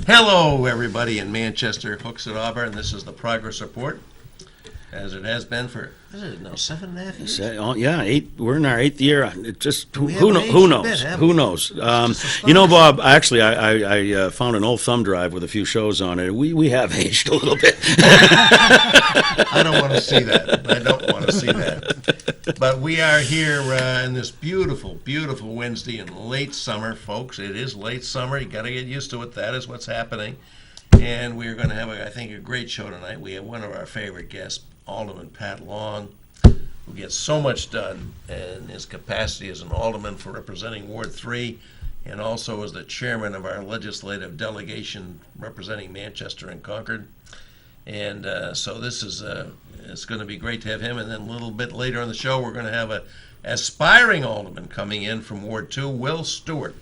Hello, everybody in Manchester, Hooksett Auburn. This is the Progress Report, as it has been for, is it now 7.5 years? Yeah, 8. We're in our 8th year. It just We who, haven't who aged a knows? bit, have Who we? knows? just You know, Bob. Actually, I found an old thumb drive with a few shows on it. We have aged a little bit. I don't want to see that. I don't want to see that. But we are here in this beautiful, beautiful Wednesday in late summer, folks. It is late summer. You got to get used to it. That is what's happening. And we're going to have, I think, a great show tonight. We have one of our favorite guests, Alderman Pat Long, who gets so much done in his capacity as an alderman for representing Ward 3 and also as the chairman of our legislative delegation representing Manchester and Concord. And so this is it's going to be great to have him. And then a little bit later in the show, we're going to have a aspiring alderman coming in from Ward 2, Will Stewart.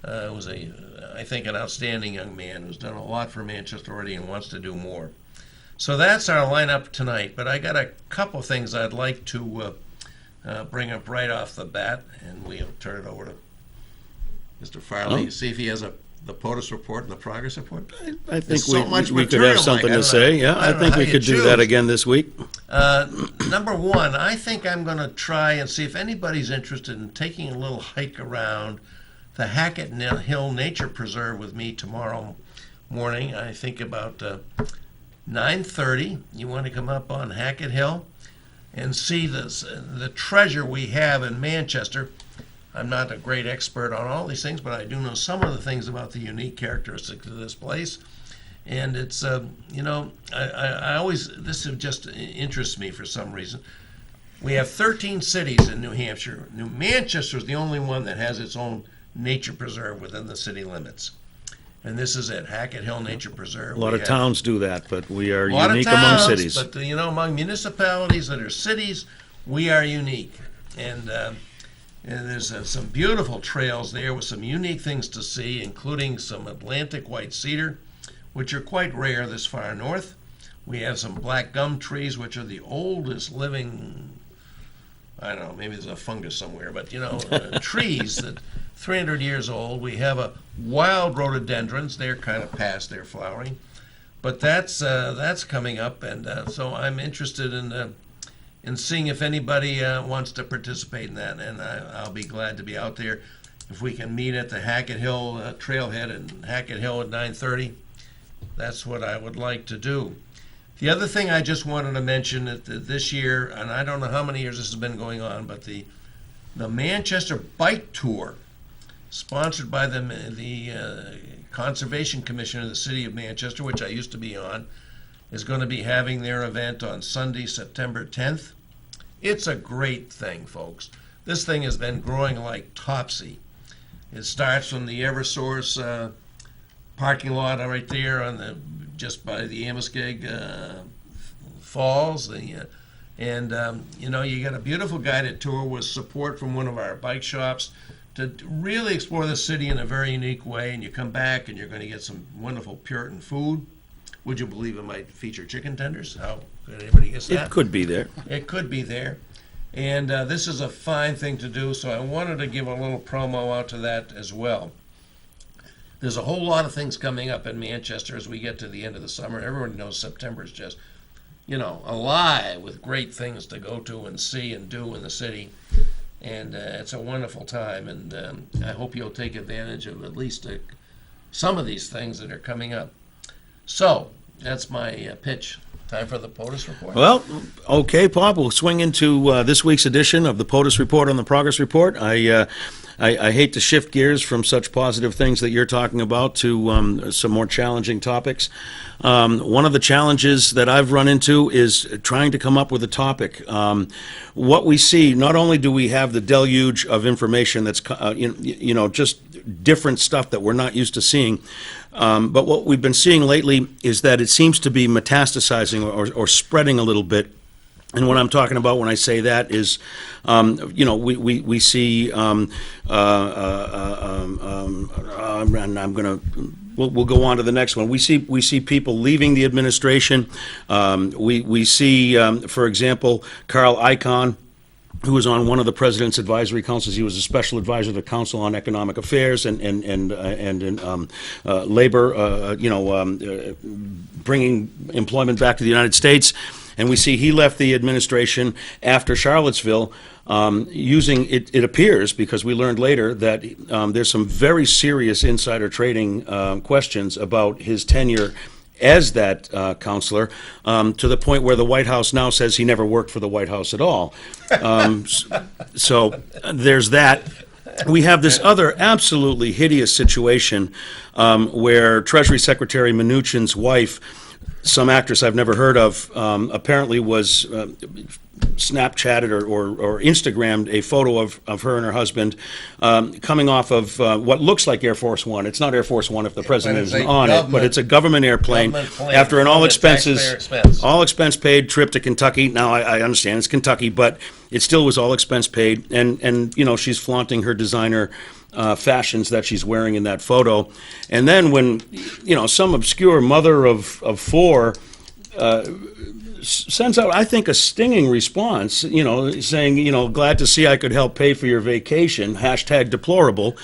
Was I think, an outstanding young man who's done a lot for Manchester already and wants to do more. So that's our lineup tonight. But I got a couple things I'd like to bring up right off the bat, and we'll turn it over to Mr. Farley. See if he has the POTUS report and the progress report. I think so much we could material, have something Mike. to say. Yeah, I think we could do that again this week. Number one, I think I'm going to try and see if anybody's interested in taking a little hike around the Hackett Hill Nature Preserve with me tomorrow morning. I think about 9:30. You want to come up on Hackett Hill and see the treasure we have in Manchester. I'm not a great expert on all these things, but I do know some of the things about the unique characteristics of this place. And it's, I always, this just interests me for some reason. We have 13 cities in New Hampshire. Manchester is the only one that has its own nature preserve within the city limits. And this is it, Hackett Hill Nature Preserve. A lot of towns do that, but we are unique unique among cities. But, among municipalities that are cities, we are unique. And there's some beautiful trails there with some unique things to see, including some Atlantic white cedar, which are quite rare this far north. We have some black gum trees, which are the oldest living, I don't know, maybe there's a fungus somewhere, but, trees that 300 years old. We have a wild rhododendrons. They're kind of past their flowering. But that's coming up, and so I'm interested in seeing if anybody wants to participate in that, and I'll be glad to be out there. If we can meet at the Hackett Hill trailhead in Hackett Hill at 9:30, that's what I would like to do. The other thing I just wanted to mention that this year, and I don't know how many years this has been going on, but the Manchester Bike Tour, sponsored by the Conservation Commission of the City of Manchester, which I used to be on, is going to be having their event on Sunday, September 10th. It's a great thing, folks. This thing has been growing like topsy. It starts from the Eversource parking lot right there just by the Amoskeag Falls. You got a beautiful guided tour with support from one of our bike shops to really explore the city in a very unique way. And you come back and you're going to get some wonderful Puritan food. Would you believe it might feature chicken tenders? How could anybody guess that? It could be there. It could be there. And this is a fine thing to do, so I wanted to give a little promo out to that as well. There's a whole lot of things coming up in Manchester as we get to the end of the summer. Everyone knows September is just, alive with great things to go to and see and do in the city. And it's a wonderful time, and I hope you'll take advantage of at least some of these things that are coming up. So, that's my pitch. Time for the POTUS report? Well, okay, Bob, we'll swing into this week's edition of the POTUS report on the progress report. I hate to shift gears from such positive things that you're talking about to some more challenging topics. One of the challenges that I've run into is trying to come up with a topic. What we see, not only do we have the deluge of information that's, just different stuff that we're not used to seeing, but what we've been seeing lately is that it seems to be metastasizing or spreading a little bit. And what I'm talking about when I say that is, we see, and I'm going to, we'll go on to the next one. We see people leaving the administration. We see, for example, Carl Icahn who was on one of the president's advisory councils. He was a special advisor to the Council on Economic Affairs and labor, bringing employment back to the United States. And we see he left the administration after Charlottesville, using it appears, because we learned later that there's some very serious insider trading questions about his tenure as that counselor, to the point where the White House now says he never worked for the White House at all. So there's that. We have this other absolutely hideous situation where Treasury Secretary Mnuchin's wife, some actress I've never heard of, apparently was Snapchatted or Instagrammed a photo of her and her husband coming off of what looks like Air Force One. It's not Air Force One if the president isn't on it, but it's a government airplane after an all expense paid trip to Kentucky. Now I understand it's Kentucky, but it still was all expense paid, and she's flaunting her designer fashions that she's wearing in that photo. And then when some obscure mother of four sends out, I think, a stinging response, saying, glad to see I could help pay for your vacation, #deplorable.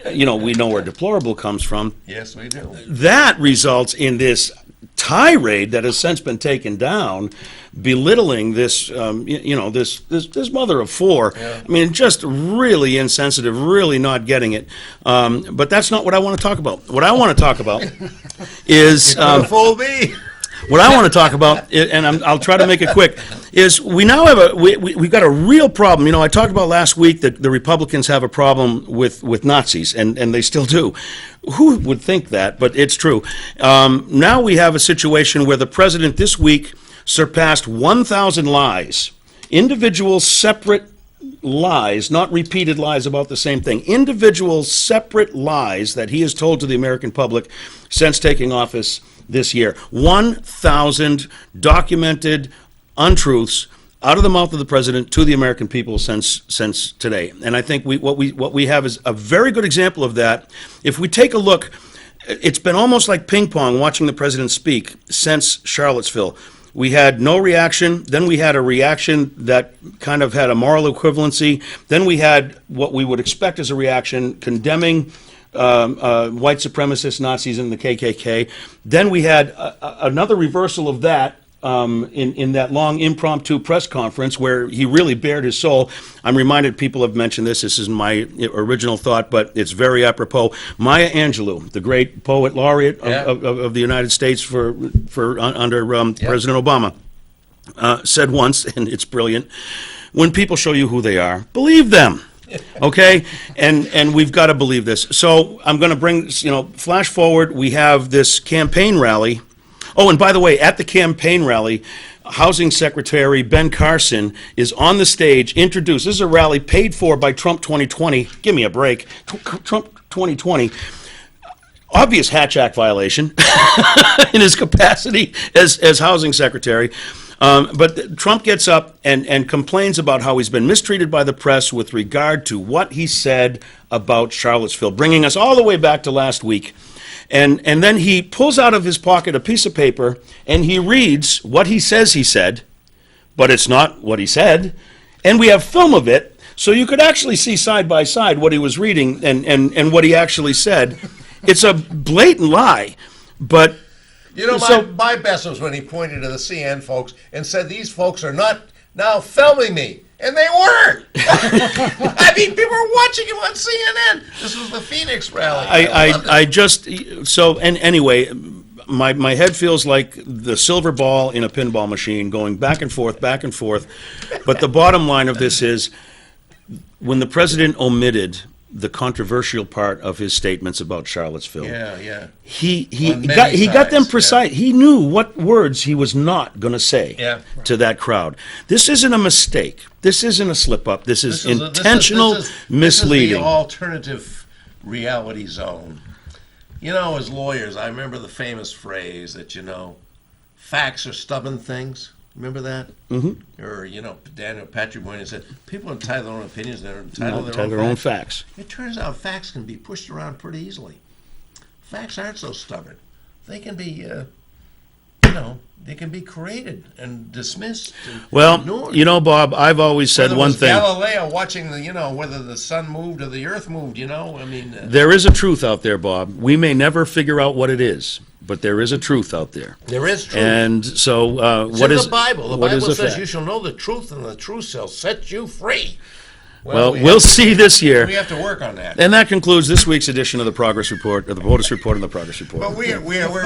We know where deplorable comes from. Yes, we do. That results in this tirade that has since been taken down, belittling this, this mother of four. Yeah. I mean, just really insensitive, really not getting it. But that's not what I want to talk about. What I want to talk about is fool me. What I want to talk about, and I'll try to make it quick, is we now have we've got a real problem. I talked about last week that the Republicans have a problem with Nazis, and they still do. Who would think that? But it's true. Now we have a situation where the president this week surpassed 1,000 lies, individual separate lies, not repeated lies about the same thing, individual separate lies that he has told to the American public since taking office this year. 1,000 documented untruths out of the mouth of the president to the American people since today. And I think what we have is a very good example of that. If we take a look, it's been almost like ping pong watching the president speak since Charlottesville. We had no reaction, then we had a reaction that kind of had a moral equivalency, then we had what we would expect as a reaction condemning white supremacist Nazis and the KKK. Then we had another reversal of that in that long impromptu press conference where he really bared his soul. I'm reminded, people have mentioned this is my original thought, but it's very apropos. Maya Angelou, the great poet laureate of the United States for under President Obama, said once, and it's brilliant, when people show you who they are, believe them. Okay, and we've got to believe this. So I'm going to bring, flash forward. We have this campaign rally. Oh, and by the way, at the campaign rally, Housing Secretary Ben Carson is on the stage, introduced. This is a rally paid for by Trump 2020. Give me a break. Trump 2020. Obvious Hatch Act violation in his capacity as Housing Secretary. But Trump gets up and complains about how he's been mistreated by the press with regard to what he said about Charlottesville, bringing us all the way back to last week. And then he pulls out of his pocket a piece of paper and he reads what he says he said, but it's not what he said. And we have film of it, so you could actually see side by side what he was reading and what he actually said. It's a blatant lie, but... my best was when he pointed to the CNN folks and said, these folks are not now filming me. And they weren't. I mean, people were watching him on CNN. This was the Phoenix rally. Anyway, my head feels like the silver ball in a pinball machine going back and forth. But the bottom line of this is, when the president omitted the controversial part of his statements about Charlottesville. He got them precise. Yeah. He knew what words he was not going to say to that crowd. This isn't a mistake. This isn't a slip up. This is intentional misleading. This is the alternative reality zone. As lawyers, I remember the famous phrase that facts are stubborn things. Remember that? Mm-hmm. Or, Daniel Patrick Moynihan said, people entitled to their own opinions, they're entitled to their own facts. It turns out facts can be pushed around pretty easily. Facts aren't so stubborn. They can be they can be created and dismissed. And Well, ignored. you know, Bob, I've always said Whether it one was thing. Galileo watching whether the sun moved or the earth moved. I mean, There is a truth out there, Bob. We may never figure out what it is, but there is a truth out there. there is truth. And so, It's what in is the Bible? The what is Bible a says fact? you shall know the truth, and the truth shall set you free. Well, we we'll have- see this year. We have to work on that. And that concludes this week's edition of the Progress Report, of the POTUS Report and the Progress Report. But we're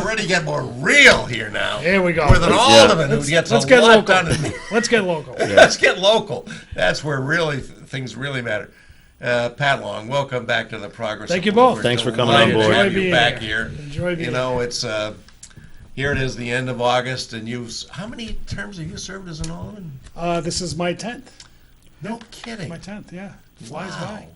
ready to get more real here now. Here we go. More than Alderman, who gets Let's a get lot local. done. Let's get local. Let's get local. That's where really things really matter. Pat Long, welcome back to the Progress. Thank you Report. both. We're Thanks for coming on delighted to board. have Enjoy you being back here. here. Enjoy being It's here it is, the end of August, and how many terms have you served as an alderman? This is my 10th. No kidding. My 10th, yeah. Flies by.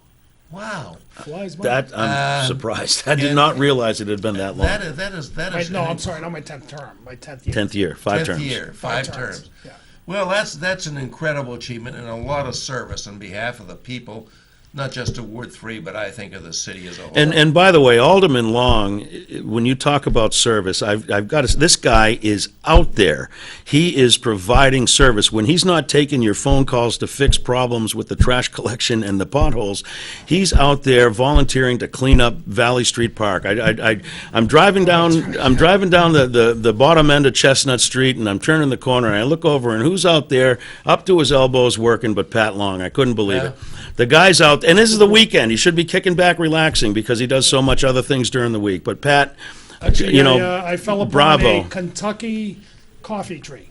Wow. Flies by. That I'm surprised. I did and- not realize it had been that long. That is No, I'm sorry, not my 10th term. My 10th year. 10th year, 5 10th terms. year, five terms. Yeah. Well, that's an incredible achievement and a lot of service on behalf of the people, not just of Ward 3, but I think of the city as a whole. And by the way, Alderman Long, when you talk about service, I've got to, this guy is out there. He is providing service. When he's not taking your phone calls to fix problems with the trash collection and the potholes, he's out there volunteering to clean up Valley Street Park. I'm driving down the bottom end of Chestnut Street, and I'm turning the corner, and I look over, and who's out there up to his elbows working but Pat Long? I couldn't believe it. The guy's out, and this is the weekend. He should be kicking back, relaxing, because he does so much other things during the week. But Pat, Actually, you know, I fell upon bravo. a Kentucky coffee tree.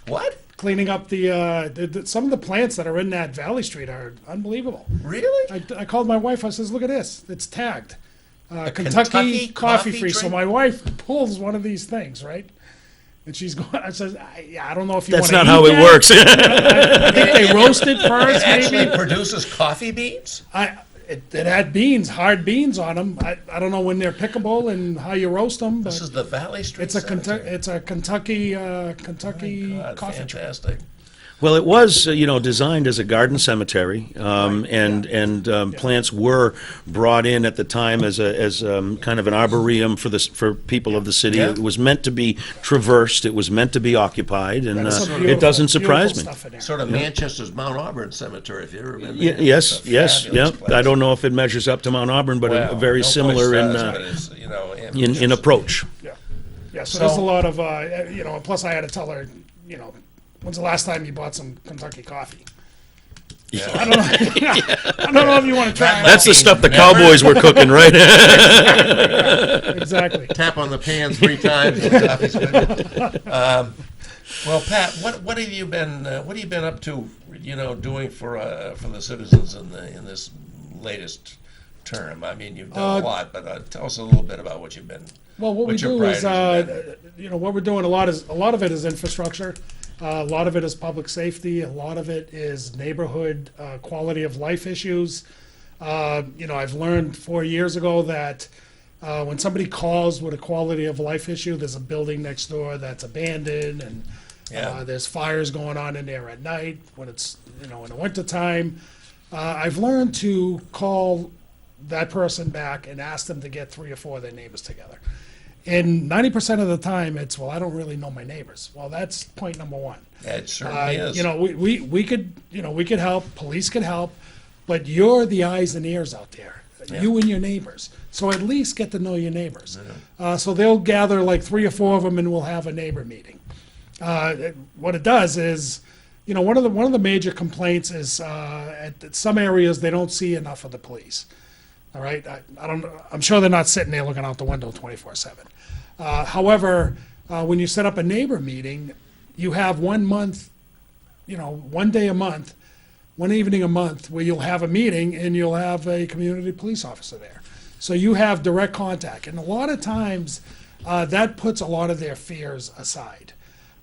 What? Cleaning up some of the plants that are in that Valley Street are unbelievable. Really? I called my wife. I says, "Look at this. It's tagged Kentucky coffee Coffee Tree." So tree? my wife pulls one of these things, right? And she's going. I says, "I don't know if you That's want not how it works. I think they roast it first, It actually maybe. produces coffee beans? It had beans, hard beans on them. I don't know when they're pickable and how you roast them, This but is the Valley Street it's a Cemetery. Kentucky God, coffee tree. fantastic. Well, it was, designed as a garden cemetery, and plants were brought in at the time as kind of an arboretum for people of the city. Yeah. It was meant to be traversed. It was meant to be occupied, and There's some it beautiful- doesn't surprise beautiful me. stuff in there. Sort of Manchester's Mount Auburn Cemetery, if you ever remember. Y- that. yes, It's a yes, fabulous yeah. place. I don't know if it measures up to Mount Auburn, but Well, very no place similar does, but it's, in approach. Yeah, so So- there's a lot of, plus I had to tell her, when's the last time you bought some Kentucky coffee? I don't know. I don't know if you want to try it. That's the stuff the Never. Cowboys were cooking, right? Exactly. Tap on the pan 3 times. And coffee's good. Well, Pat, what have you been up to? Doing for the citizens in this latest term. I mean, you've done a lot, but tell us a little bit about what you've been. Well, what we What's your do is, priorities what we're doing a lot of it is infrastructure. A lot of it is public safety. A lot of it is neighborhood quality of life issues. I've learned 4 years ago that when somebody calls with a quality of life issue, there's a building next door that's abandoned, and Yeah. there's fires going on in there at night when it's in the wintertime. I've learned to call that person back and ask them to get 3 or 4 of their neighbors together. And 90% of the time, it's, well, I don't really know my neighbors. Well, that's point number one. It certainly is. We could help, police could help, but you're the eyes and ears out there, you and your neighbors. So at least get to know your neighbors. So they'll gather like 3 or 4 of them, and we'll have a neighbor meeting. What it does is, one of the major complaints is at some areas they don't see enough of the police. All right, I'm sure they're not sitting there looking out the window 24/7. However, when you set up a neighbor meeting, you have 1 month, 1 day a month, 1 evening a month where you'll have a meeting and you'll have a community police officer there. So you have direct contact, and a lot of times that puts a lot of their fears aside.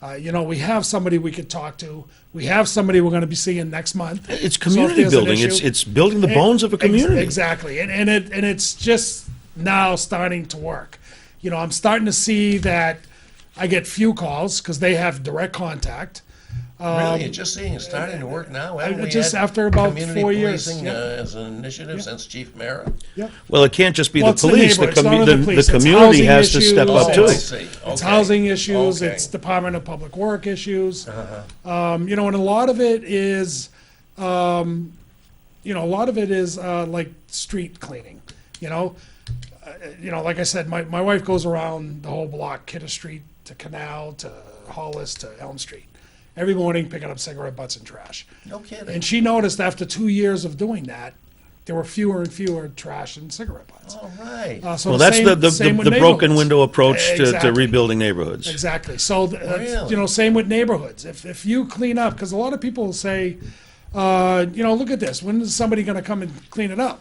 We have somebody we could talk to. We have somebody we're going to be seeing next month. It's So if community there's an building. issue- It's building the bones of a community. Exactly, and it's just now starting to work. I'm starting to see that I get few calls because they have direct contact. Really, you're just seeing it starting to work now? Haven't we just had after about community 4 years, policing, yeah. as an initiative since Chief Mara? Yeah. Well, it can't just be Well, the it's the police, neighborhood. It's not only the police. the It's community housing has to step issues. up Oh, too. I see. It's Okay. housing issues, Okay. it's Department of Public Work issues. You know, and a lot of it is, like street cleaning, you know? Like I said, my wife goes around the whole block, Kidder Street to Canal to Hollis to Elm Street, every morning picking up cigarette butts and trash. No kidding. And she noticed after 2 years of doing that, there were fewer and fewer trash and cigarette butts. All right. So Well, that's same with the broken neighborhoods. window approach to Exactly. rebuilding neighborhoods. Exactly. So, Really? same with neighborhoods. If you clean up, because a lot of people say, look at this. When is somebody going to come and clean it up?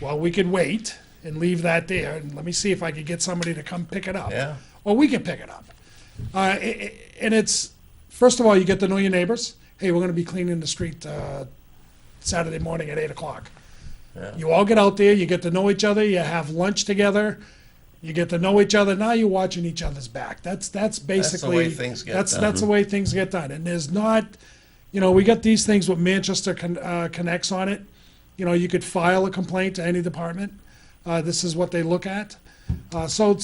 Well, we could wait and leave that there, and let me see if I could get somebody to come pick it up. Yeah. Or we can pick it up. And it's, first of all, you get to know your neighbors. Hey, we're going to be cleaning the street Saturday morning at 8 o'clock. Yeah. You all get out there, you get to know each other, you have lunch together, you get to know each other. Now you're watching each other's back. That's basically way things get done. That's the way things get done. And there's not, we got these things with Manchester Connects on it. You could file a complaint to any department. This is what they look at. So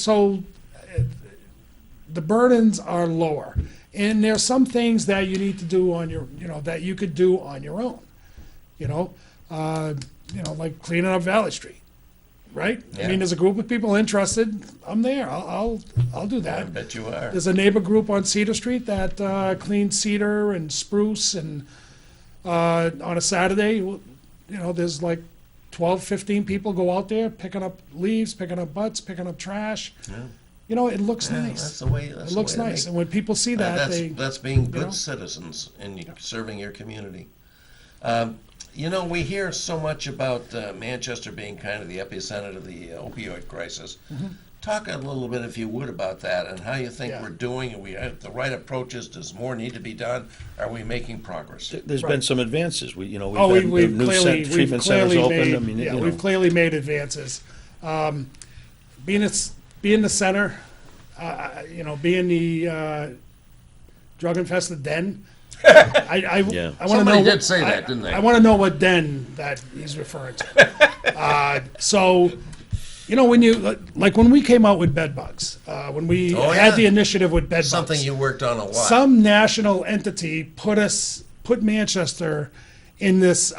the burdens are lower, and there's some things that you need to do on your, that you could do on your own. Like cleaning up Valley Street, right? I Yeah. mean, there's a group of people interested. I'm there. I'll do I that. bet you are. There's a neighbor group on Cedar Street that cleans cedar and spruce, and on a Saturday, there's like 12, 15 people go out there picking up leaves, picking up butts, picking up trash. It looks Yeah, nice. That's the way. It looks nice, and when people see that, That's being good know? citizens and serving your community. We hear so much about Manchester being kind of the epicenter of the opioid crisis. Talk a little bit, if you would, about that and how you think Yeah. we're doing. Are we have the right approaches? Does more need to be done? Are we making progress? There's been some advances. We've Oh, had we've new clearly, treatment centers opened. I mean, we've clearly made advances. Being the center, being the drug-infested den, I Yeah. want to Somebody know. did say that, didn't they? I want to know what den that he's referring to. When we came out with bed bugs, when we Oh, had yeah. the initiative with bed Something bugs, you worked on a lot. some national entity put Manchester in this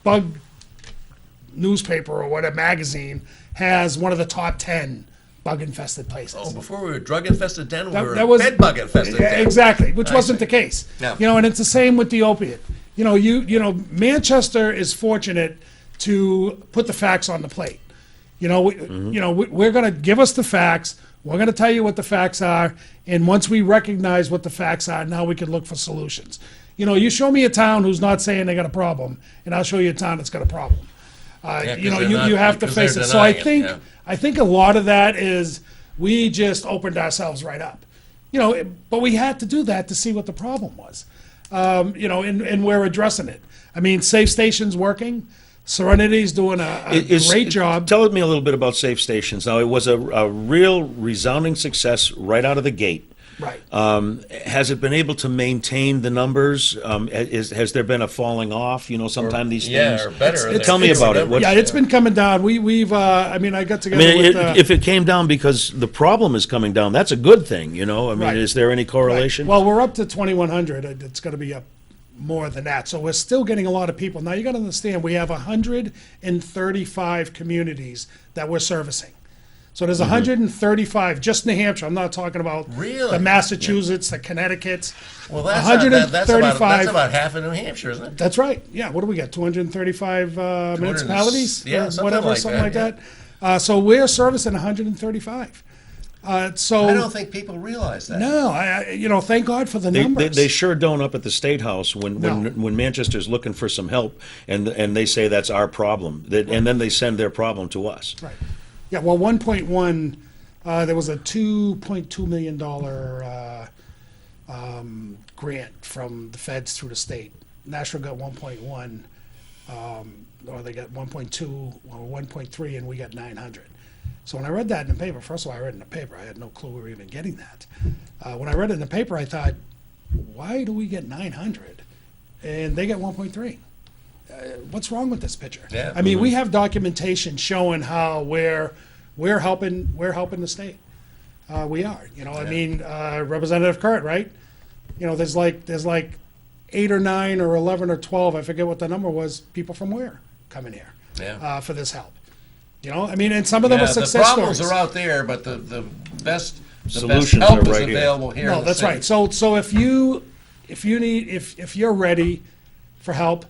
bug newspaper or what, a magazine has one of the top 10 bug infested places. Oh, before we were drug infested den, we were that was bed bug infested Yeah, den. exactly, which I wasn't see. the case. Yeah. And it's the same with the opiate. Manchester is fortunate to put the facts on the plate. We're going to give us the facts. We're going to tell you what the facts are, and once we recognize what the facts are, now we can look for solutions. You show me a town who's not saying they got a problem, and I'll show you a town that's got a problem. 'cause You they're have to because face they're it. So I denying it, think yeah. I think a lot of that is we just opened ourselves right up. But we had to do that to see what the problem was. And we're addressing it. I mean, Safe Station's working. Serenity's doing a great job. Tell me a little bit about Safe Stations. Now, it was a real resounding success right out of the gate. Right. Has it been able to maintain the numbers? Has there been a falling off? Sometime these things. or better. It's- Tell me about it. What- Yeah, it's been coming down. I got I together mean, with. if it came down because the problem is coming down, that's a good thing, I mean, Right. is there any correlation? Well, we're up to 2,100. It's going to be up more than that. So we're still getting a lot of people. Now you got to understand, we have 135 communities that we're servicing. So there's 135 just New Hampshire. I'm not talking about Really? the Massachusetts, the Connecticut. Well, that's 135. about half of New Hampshire, isn't it? That's right. Yeah. What do we got? 235 municipalities, yeah, or something whatever, like something like that, that. So we're servicing 135. So I don't think people realize that. no, thank God for the They numbers. sure don't up at the State House when Manchester's looking for some help, and they say that's our problem, and then they send their problem to us. Right. Yeah, well, 1.1, there was a $2.2 million grant from the feds through the state. Nashville got 1.1, or they got 1.2 or 1.3, and we got 900. So when I read that in the paper, first of all, I read it in the paper. I had no clue we were even getting that. When I read it in the paper, I thought, why do we get 900 and they get 1.3? What's wrong with this picture? Yeah. I mean, we have documentation showing how we're helping the state. We are, I mean, Representative Kurt, right? There's like 8 or 9 or 11 or 12, I forget what the number was, people from where coming here for this help. I mean, and some of them are the success problems stories. are out there, but the best Solutions help are is right here. available here. No, in the that's city. right. So if you're ready for help,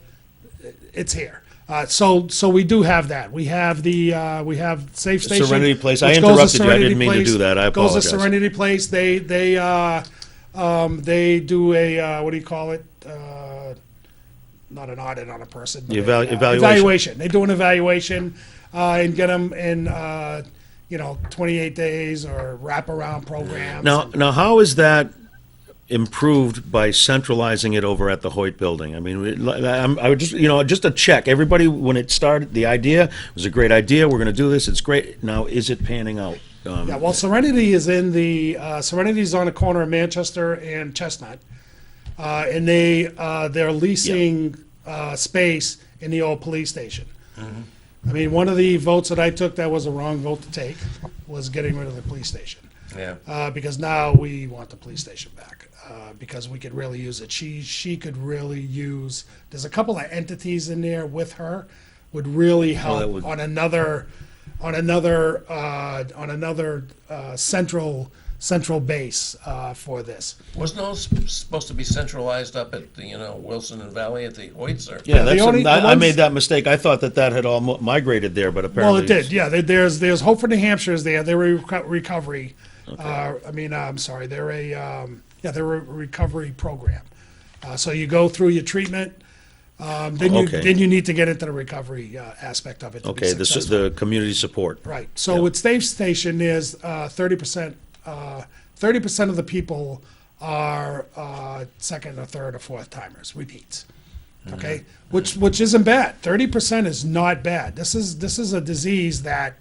it's here. So we do have that. We have we have Safe Station. Serenity Place. which I goes to interrupted you. I didn't Serenity mean to Place, do that. I Goes apologize. to Serenity Place. They do a what do you call it? Not an audit on a person. But Evaluation. Evaluation. They do an evaluation and get them in 28 days or wraparound programs. Now, how is that improved by centralizing it over at the Hoyt Building? I mean, I would just to check. Everybody, when it started, the idea was a great idea. We're going to do this. It's great. Now, is it panning out? Yeah, well, Serenity is in the Serenity's on the corner of Manchester and Chestnut, and they're leasing space in the old police station. I mean, one of the votes that I took that was a wrong vote to take was getting rid of the police station. Yeah. Because now we want the police station back because we could really use it. She could really use. There's a couple of entities in there with her would really help would- on another central base for this. Wasn't all supposed to be centralized up at the Wilson and Valley at the Hoyts? Or? Yeah, the only- the I ones- made that mistake. I thought that had all migrated there, but apparently. Well, it did. Yeah, there's Hope for New Hampshire is there. They're a recovery. I'm sorry. They're a recovery program. So you go through your treatment. Then you need to get into the recovery aspect of it. To Okay, be successful. the community support. Right. So with Safe Station, there's 30%. 30% of the people are second or third or fourth timers, repeats. Okay, which isn't bad. 30% is not bad. This is a disease that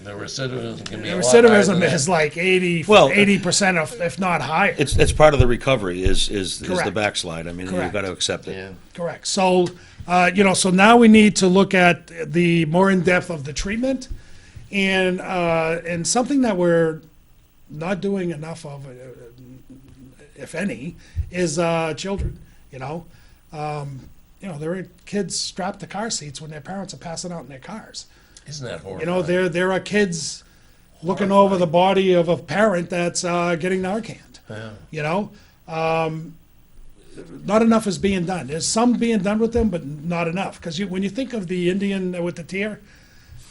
The recidivism can be the a lot higher than recidivism that. is like 80, Well, 80% of, if not higher. It's part of the recovery is the Correct. backslide. I mean, you've Correct. got to accept it. Yeah. Correct. So, so now we need to look at the more in depth of the treatment, and something that we're not doing enough of, if any, is children. There are kids strapped to car seats when their parents are passing out in their cars. Isn't that horrible? There are kids looking over the body of a parent that's getting Narcaned. Not enough is being done. There's some being done with them, but not enough. Because when you think of the Indian with the tear,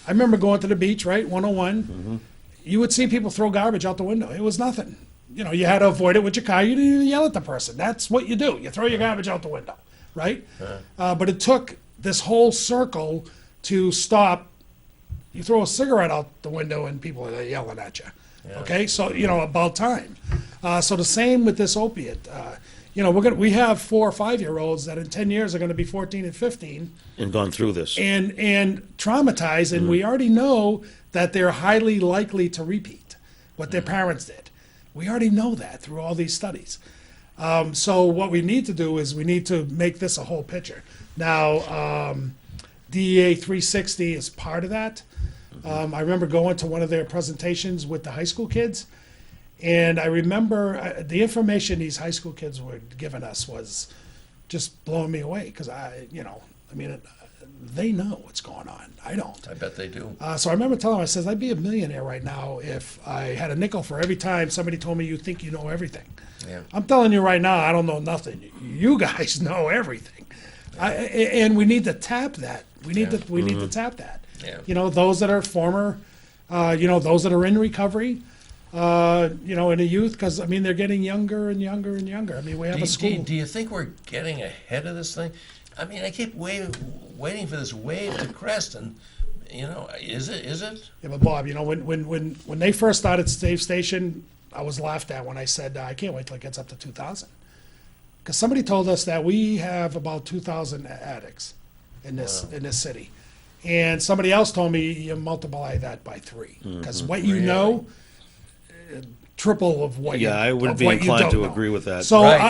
I remember going to the beach, right, 101. You would see people throw garbage out the window. It was nothing. You had to avoid it with your car. You didn't even yell at the person. That's what you do. You throw your garbage out the window, right? But it took this whole circle to stop. You throw a cigarette out the window and people are yelling at you. Okay, so about time. So the same with this opiate. We have 4 or 5-year-olds that in 10 years are going to be 14 and 15 And gone through this. and traumatized, and we already know that they're highly likely to repeat what their parents did. We already know that through all these studies. So what we need to do is we need to make this a whole picture. Now, DEA 360 is part of that. I remember going to one of their presentations with the high school kids, and I remember the information these high school kids were giving us was just blowing me away because they know what's going on. I don't. I bet they do. So I remember telling them, I says, I'd be a millionaire right now if I had a nickel for every time somebody told me you think you know everything. Yeah. I'm telling you right now, I don't know nothing. You guys know everything. And we need to tap that. We need to tap that. Yeah. Those that are former, those that are in recovery, in the youth, because, they're getting younger and younger and younger. We have a school. Do you think we're getting ahead of this thing? I keep waiting for this wave to crest, and is it? Yeah, but Bob, when they first started Safe Station, I was laughed at when I said, I can't wait till it gets up to 2,000. Because somebody told us that we have about 2,000 addicts in this city. And somebody else told me you multiply that by 3, because what you know, triple of what you Yeah, I would of be what you inclined don't to know. agree with that. So Right,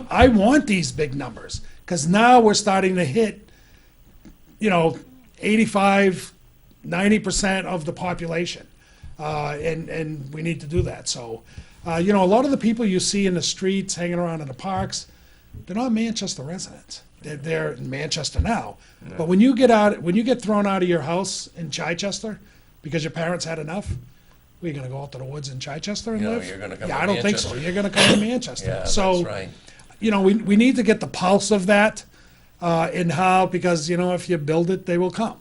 I want these big numbers, because now we're starting to hit, 85, 90% of the population, and we need to do that. So, a lot of the people you see in the streets, hanging around in the parks, they're not Manchester residents. They're in Manchester now. But when you get thrown out of your house in Chichester because your parents had enough, we're going to go out to the woods in Chichester and No, live? you're gonna come Yeah, to I don't think so. Manchester. You're going to come to Manchester. Yeah, So, that's right. we need to get the pulse of that, and how, because, if you build it, they will come.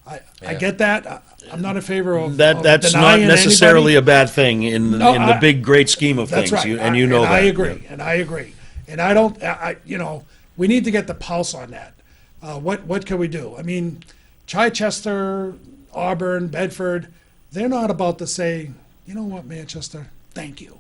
I Yeah. get that. I'm not in favor of That's not denying necessarily anybody. a bad thing in No, the big, great scheme of That's things. right. And you know that. I agree, and I agree. And I don't, we need to get the pulse on that. What can we do? I mean, Chichester, Auburn, Bedford, they're not about to say, you know what, Manchester, thank you.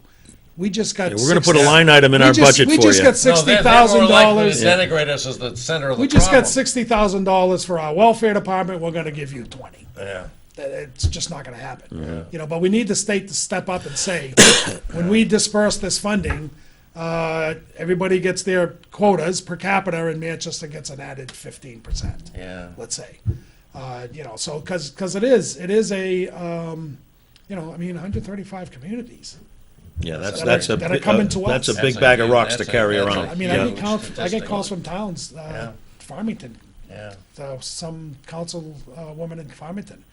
We just got. We're going to put a line item in our budget We for just you. got No, they're $60,000. more likely to denigrate us as the center of the We just problem. got $60,000 for our welfare department. We're going to give you 20. Yeah. It's just not going to happen. But we need the state to step up and say, when we disperse this funding, everybody gets their quotas per capita, and Manchester gets an added 15%. Yeah. Let's say, so because it is a, 135 communities. Yeah, that's that are coming to that's us. a big That's a bag of huge- rocks to that's a- carry that's around. a- I mean, Yeah. I get calls from towns, Farmington, Yeah. some council woman in Farmington.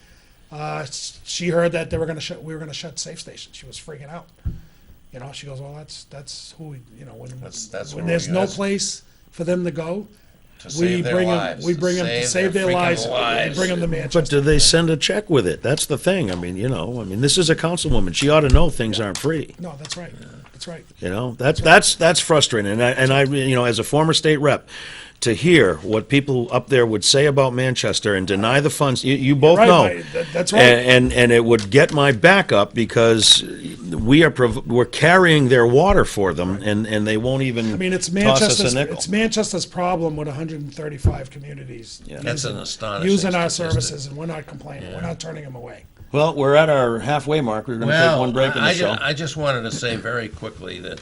She heard that we were going to shut safe stations. She was freaking out. She goes, well, that's who we, That's when where there's we- no that's- place for them to go, To we save their bring them. lives. We bring them to save their freaking lives. We lives. bring them to But Manchester. do they send a check with it? That's the thing. I mean, this is a councilwoman. She ought to know things aren't free. No, that's right. That's right. That's frustrating. And I, as a former state rep, to hear what people up there would say about Manchester and deny the funds, you both Right, know. that's right. And it would get my back up, because we're carrying their water for them, and they won't even I mean, it's toss us a nickel. Manchester's problem with 135 communities. That's an astonishing Using our statistic. services, and we're not complaining. We're not turning them away. Well, we're at our halfway mark. We're going to take one break in the show. I just wanted to say very quickly that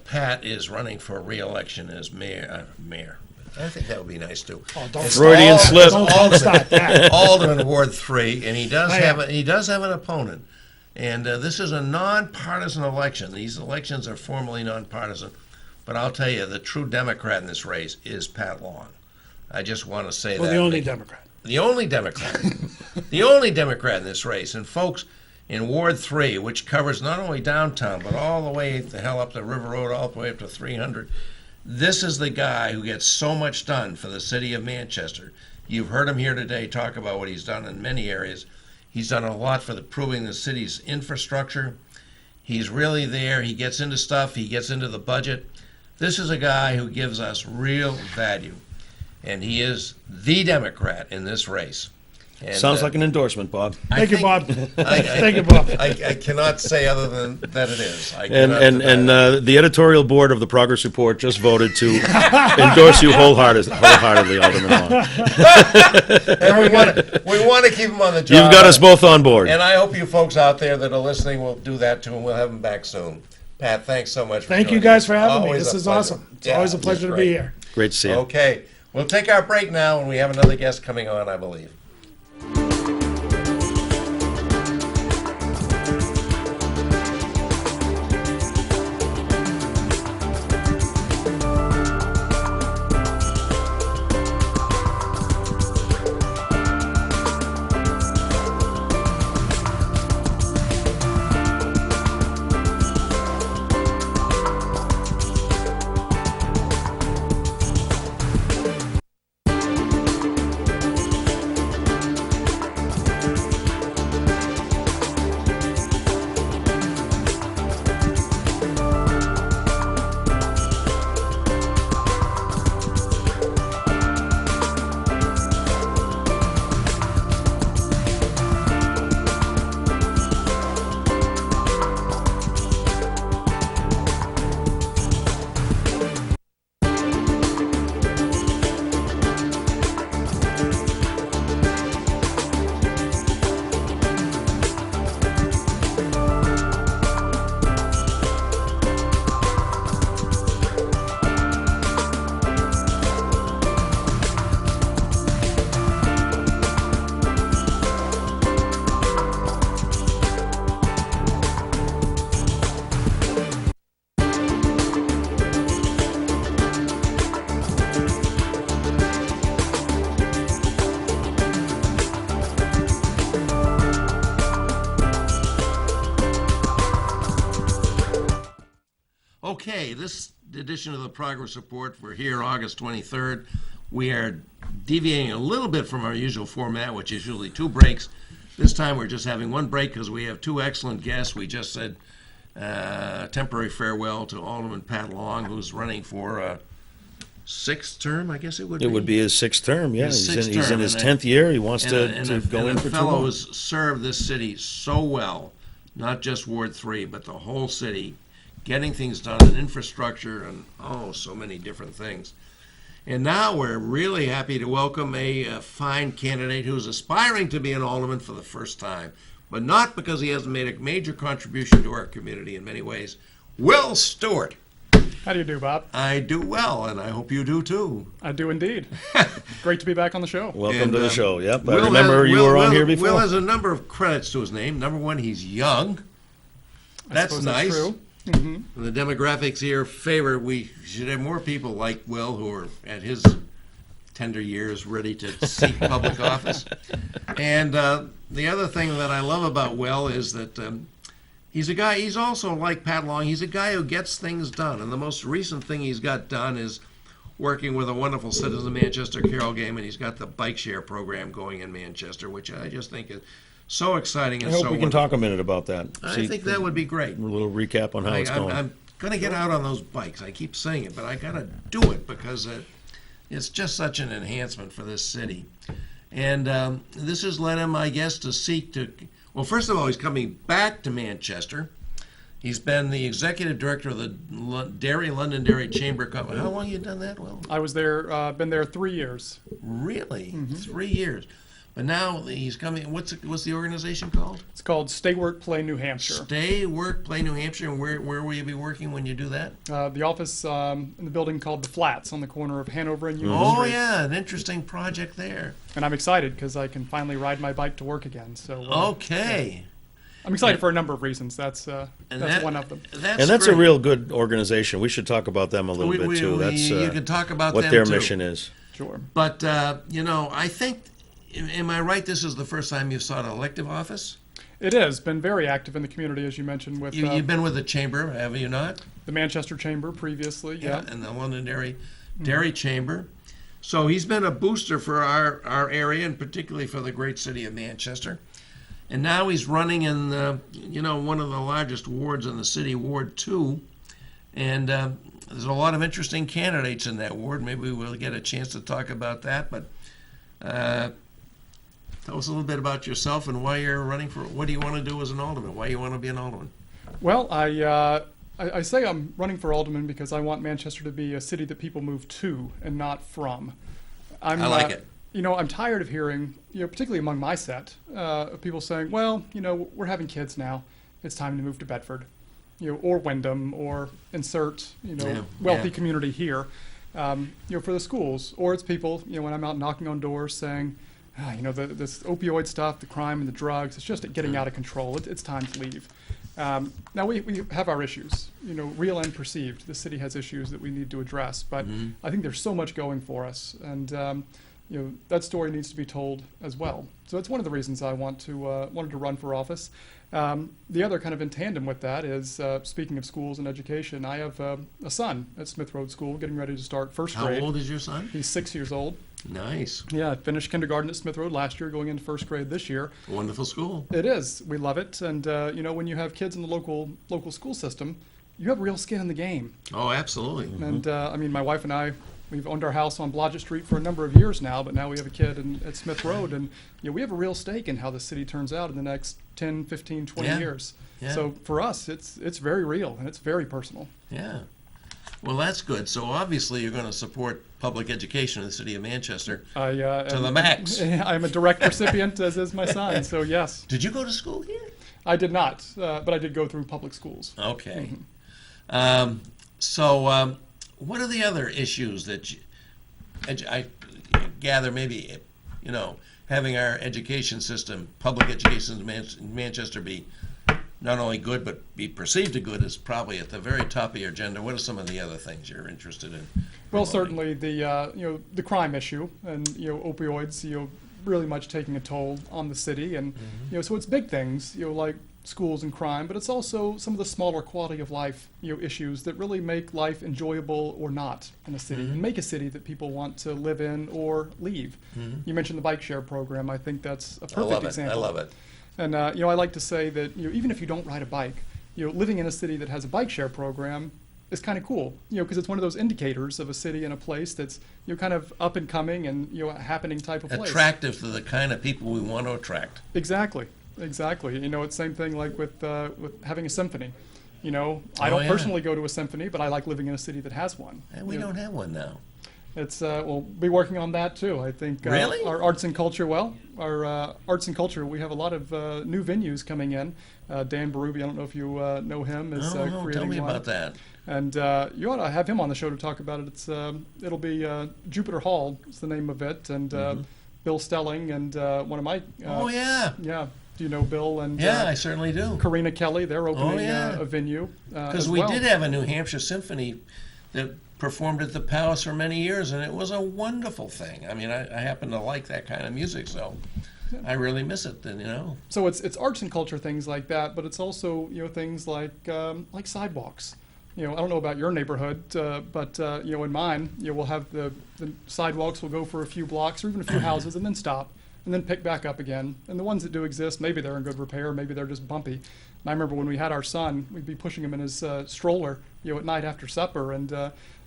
Pat is running for re-election as mayor. I think that would be nice too. Oh, don't Freudian slip. Don't start that. Alderman Ward 3, and he does Oh, have yeah. he does have an opponent. And this is a nonpartisan election. These elections are formally nonpartisan. But I'll tell you, the true Democrat in this race is Pat Long. I just want to say Well, that. the only Democrat. The only Democrat. The only Democrat in this race. And folks, in Ward 3, which covers not only downtown, but all the way the hell up to River Road, all the way up to 300, this is the guy who gets so much done for the city of Manchester. You've heard him here today talk about what he's done in many areas. He's done a lot for improving the city's infrastructure. He's really there. He gets into stuff. He gets into the budget. This is a guy who gives us real value. And he is the Democrat in this race. And, Sounds like an endorsement, Bob. Thank you, think- Bob. I- Thank you, Bob. I cannot say other than that it is. I And cannot and deny and that. the editorial board of the Progress Report just voted to endorse you wholeheartedly, Alderman Long. And we want to keep him on the job. You've got us both on board. And I hope you folks out there that are listening will do that too, and we'll have him back soon. Pat, thanks so much for Thank you joining guys us. for having me. Always This a is pleasure. awesome. It's Yeah, always a pleasure to be great. here. Great to see you. Okay, we'll take our break now, and we have another guest coming on, I believe. Okay, this edition of the Progress Report, we're here August 23rd. We are deviating a little bit from our usual format, which is usually 2 breaks. This time we're just having 1 break because we have 2 excellent guests. We just said temporary farewell to Alderman Pat Long, who's running for a 6th term, I guess it would be. It would be his 6th term, yeah. His He's sixth in term, his and 10th year. He wants to go in and for a 2 fellow more. who's served this city so well, not just Ward 3, but the whole city, getting things done in infrastructure and, so many different things. And now we're really happy to welcome a fine candidate who's aspiring to be an alderman for the first time, but not because he hasn't made a major contribution to our community in many ways. Will Stewart. How do you do, Bob? I do well, and I hope you do too. I do indeed. Great to be back on the show. Welcome And, to the show. Yep, I Will remember has- you Will- were on Will- here before. Will has a number of credits to his name. Number 1, he's young. That's suppose nice. that's true. The demographics here favor we should have more people like Will who are at his tender years ready to seek public office. And the other thing that I love about Will is that he's a guy, he's also like Pat Long, he's a guy who gets things done. And the most recent thing he's got done is working with a wonderful citizen of Manchester, Carol Gaiman. He's got the bike share program going in Manchester, which I just think is so exciting I and hope so we can wonderful. talk a minute about that. I think that would be great. A little recap on how it's going. I'm going to get out on those bikes. I keep saying it, but I got to do it because it's just such an enhancement for this city. And this has led him, I guess, to seek to. Well, first of all, he's coming back to Manchester. He's been the executive director of the London Dairy Chamber Company. How long you done that, Will? I was there, been there 3 years. Really? 3 years. But now he's coming. What's the organization called? It's called Stay Work Play New Hampshire. Stay, Work, Play New Hampshire. And where will you be working when you do that? The office in the building called The Flats on the corner of Hanover and Union Oh Street. yeah, an interesting project there. And I'm excited because I can finally ride my bike to work again. So Okay. I'm excited for a number of reasons. That's one of them. And that's a great. real good organization. We should talk about them a little bit too. That's you can talk about what them their too. mission is. Sure. But I think, am I right? This is the first time you've sought elective office. It has been very active in the community, as you mentioned, with You've been with the chamber, have you not? the Manchester Chamber previously. Yeah. And the London Dairy Chamber. So he's been a booster for our area, and particularly for the great city of Manchester. And now he's running in one of the largest wards in the city, Ward 2. And there's a lot of interesting candidates in that ward. Maybe we'll get a chance to talk about that. But tell us a little bit about yourself and why you're running for. What do you want to do as an alderman? Why you want to be an alderman? Well, I say I'm running for alderman because I want Manchester to be a city that people move to and not from. I like it. I'm tired of hearing, particularly among my set, of people saying, well, we're having kids now. It's time to move to Bedford, or Wyndham, or insert, wealthy yeah. community here, for the schools. Or it's people, when I'm out knocking on doors saying, this opioid stuff, the crime and the drugs, it's just getting out of control. It's time to leave. Now we have our issues, real and perceived. The city has issues that we need to address, but I think there's so much going for us, and that story needs to be told as well. So it's one of the reasons I wanted to run for office. The other kind of in tandem with that is, speaking of schools and education, I have a son at Smith Road School getting ready to start first How grade. old is your son? He's 6 years old. Nice. Yeah, finished kindergarten at Smith Road last year, going into first grade this year. Wonderful school. It is. We love it. And, when you have kids in the local school system, you have real skin in the game. Oh, absolutely. And, my wife and I, we've owned our house on Blodgett Street for a number of years now, but now we have a kid at Smith Road. And, we have a real stake in how the city turns out in the next 10, 15, 20 Yeah. years. Yeah. So for us, it's very real and it's very personal. Yeah. Well, that's good. So obviously you're going to support public education in the city of Manchester to the max. I'm a direct recipient, as is my son. So yes, Did you go to school here? I did not, but I did go through public schools. Okay. What are the other issues that I gather maybe, having our education system, public education in Manchester be not only good, but be perceived as good is probably at the very top of your agenda. What are some of the other things you're interested in? Well, promoting? certainly the crime issue and opioids really much taking a toll on the city, and so it's big things like schools and crime, but it's also some of the smaller quality of life, issues that really make life enjoyable or not in a city, and make a city that people want to live in or leave. You mentioned the bike share program. I think that's a perfect example. I love it. And I like to say that even if you don't ride a bike, living in a city that has a bike share program is kind of cool. Because it's one of those indicators of a city and a place that's kind of up and coming and a happening type of place. Attractive to the kind of people we want to attract. Exactly. It's the same thing like with having a symphony. I don't yeah. personally go to a symphony, but I like living in a city that has one. And we don't have one now. It's we'll be working on that too. I think Really? our arts and culture. We have a lot of new venues coming in. Dan Berube, I don't know if you know him, is No, creating tell me one. about that. And you ought to have him on the show to talk about it. It'll be Jupiter Hall. Is the name of it, and Bill Stelling and one of my. Oh, yeah. Yeah. Do you know Bill and? Yeah, I certainly do. Karina Kelly. They're opening yeah. a venue. Because we did have a New Hampshire symphony that performed at the Palace for many years, and it was a wonderful thing. I mean, I happen to like that kind of music, so I really miss it. Then So it's arts and culture things like that, but it's also things like sidewalks. I don't know about your neighborhood, but in mine, we'll have the sidewalks will go for a few blocks or even a few houses and then stop and then pick back up again. And the ones that do exist, maybe they're in good repair, maybe they're just bumpy. And I remember when we had our son, we'd be pushing him in his stroller, at night after supper, and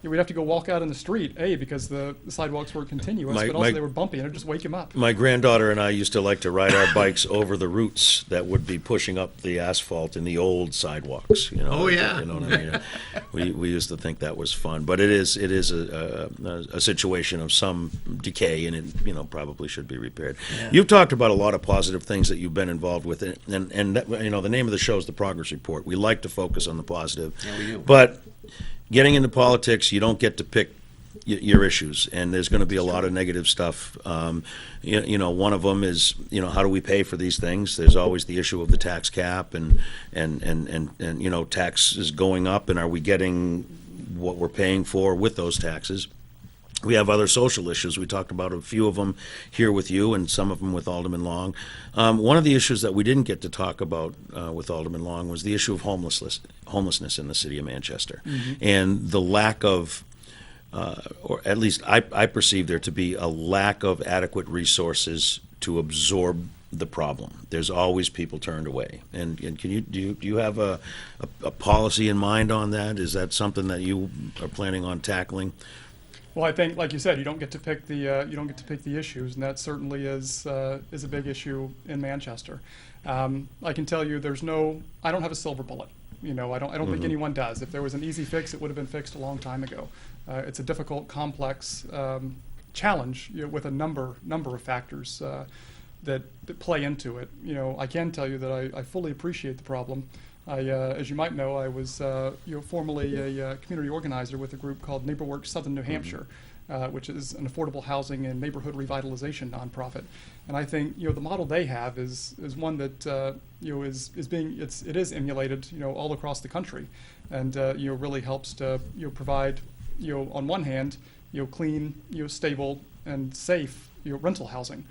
we'd have to go walk out in the street, because the sidewalks were continuous, but also they were bumpy, and it'd just wake him up. My granddaughter and I used to like to ride our bikes over the roots that would be pushing up the asphalt in the old sidewalks. Oh, yeah. You know what I mean? we used to think that was fun, but it is a situation of some decay, and it probably should be repaired. Yeah. You've talked about a lot of positive things that you've been involved with, and that, the name of the show is the Progress Report. We like to focus on the positive. Yeah, we do. But getting into politics, you don't get to pick your issues, and there's going to be a lot of negative stuff. One of them is, how do we pay for these things? There's always the issue of the tax cap, and taxes going up, and are we getting what we're paying for with those taxes? We have other social issues. We talked about a few of them here with you and some of them with Alderman Long. One of the issues that we didn't get to talk about with Alderman Long was the issue of homelessness in the city of Manchester, and the lack of, or at least I perceive there to be a lack of adequate resources to absorb the problem. There's always people turned away. And can do you have a policy in mind on that? Is that something that you are planning on tackling? Well, I think, like you said, you don't get to pick the issues, and that certainly is a big issue in Manchester. I can tell you, I don't have a silver bullet. I don't think anyone does. If there was an easy fix, it would have been fixed a long time ago. It's a difficult, complex challenge with a number of factors that play into it. I can tell you that I fully appreciate the problem. As you might know, I was formerly a community organizer with a group called NeighborWorks Southern New Hampshire, which is an affordable housing and neighborhood revitalization nonprofit. And I think the model they have is one that it is emulated all across the country, and really helps to provide on one hand clean, stable and safe rental housing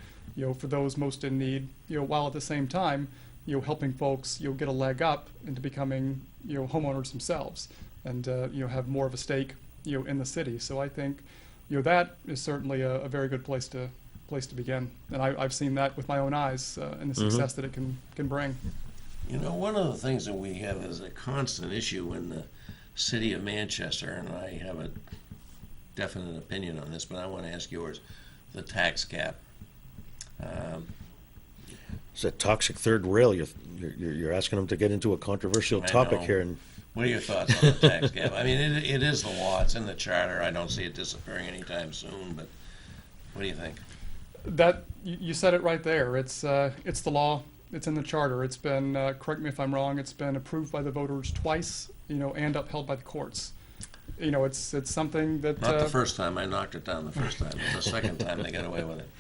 for those most in need, while at the same time helping folks get a leg up into becoming homeowners themselves, and have more of a stake in the city. So I think that is certainly a very good place to begin, and I've seen that with my own eyes and the success that it can bring. One of the things that we have is a constant issue in the city of Manchester, and I have a definite opinion on this, but I want to ask yours: the tax cap. It's a toxic third rail. You're asking them to get into a controversial topic here. And what are your thoughts on the tax cap? I mean, it is the law. It's in the charter. I don't see it disappearing anytime soon. But what do you think? That you said it right there. It's the law. It's in the charter. It's been correct me if I'm wrong. It's been approved by the voters twice. And upheld by the courts. It's something that not the first time. I knocked it down the first time. But the second time they got away with it.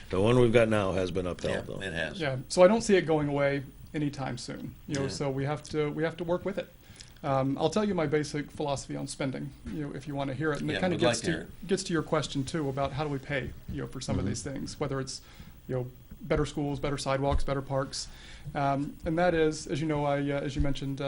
The one we've got now has been upheld, Yeah, though. it has. Yeah. So I don't see it going away anytime soon. Yeah. So we have to work with it. I'll tell you my basic philosophy on spending, if you want to hear it. And Yeah, it kind of we'd like to hear gets to your question too about how do we pay, for some of these things, whether it's, better schools, better sidewalks, better parks. And that is, as you know, as you mentioned,